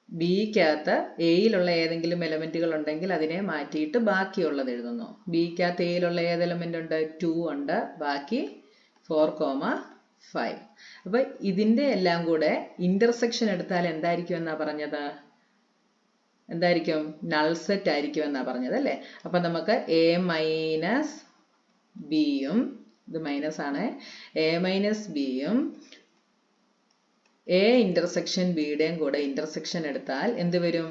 ബിക്കകത്ത് എയിലുള്ള ഏതെങ്കിലും എലമെന്റുകൾ ഉണ്ടെങ്കിൽ അതിനെ മാറ്റിയിട്ട് ബാക്കിയുള്ളത് എഴുതുന്നു. ബിക്കകത്ത് എയിലുള്ള ഏത് എലമെന്റ് ഉണ്ട്? 2 ഉണ്ട്. ബാക്കി 4, 5. അപ്പൊ ഇതിന്റെ എല്ലാം കൂടെ ഇന്റർസെക്ഷൻ എടുത്താൽ എന്തായിരിക്കും എന്നാ പറഞ്ഞത്? എന്തായിരിക്കും? നൾ സെറ്റ് ആയിരിക്കും എന്നാ പറഞ്ഞത് അല്ലേ? അപ്പൊ നമുക്ക് എ മൈനസ് ബിയും, ഇത് മൈനസ് ആണ്, എ മൈനസ് ബിയും എ ഇന്റർസെക്ഷൻ ബിയുടെയും കൂടെ ഇന്റർസെക്ഷൻ എടുത്താൽ എന്ത് വരും?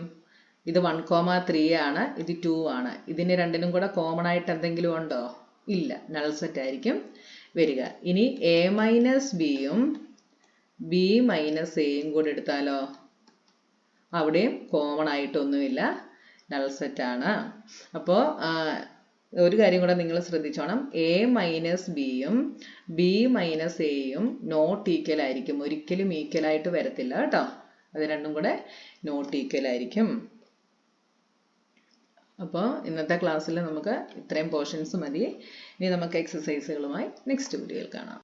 ഇത് 1, 3 ആണ്, ഇത് 2 ആണ്. ഇതിന് രണ്ടിനും കൂടെ കോമൺ ആയിട്ട് എന്തെങ്കിലും ഉണ്ടോ? ഇല്ല, നൾ സെറ്റ് ആയിരിക്കും വരിക. ഇനി എ മൈനസ് ബിയും ബി മൈനസ് എയും കൂടെ എടുത്താലോ? അവിടെയും കോമൺ ആയിട്ടൊന്നുമില്ല, നൾ സെറ്റ് ആണ്. അപ്പോൾ ഒരു കാര്യം കൂടെ നിങ്ങൾ ശ്രദ്ധിച്ചോണം, എ മൈനസ് ബിയും ബി മൈനസ് എയും നോട്ട് ഈക്വൽ ആയിരിക്കും, ഒരിക്കലും ഈക്വൽ ആയിട്ട് വരത്തില്ല കേട്ടോ. അത് രണ്ടും കൂടെ നോട്ട് ഈക്വൽ ആയിരിക്കും. അപ്പോൾ ഇന്നത്തെ ക്ലാസ്സിൽ നമുക്ക് ഇത്രയും പോർഷൻസ് മതി. ഇനി നമുക്ക് എക്സസൈസുകളുമായി നെക്സ്റ്റ് വീഡിയോയിൽ കാണാം.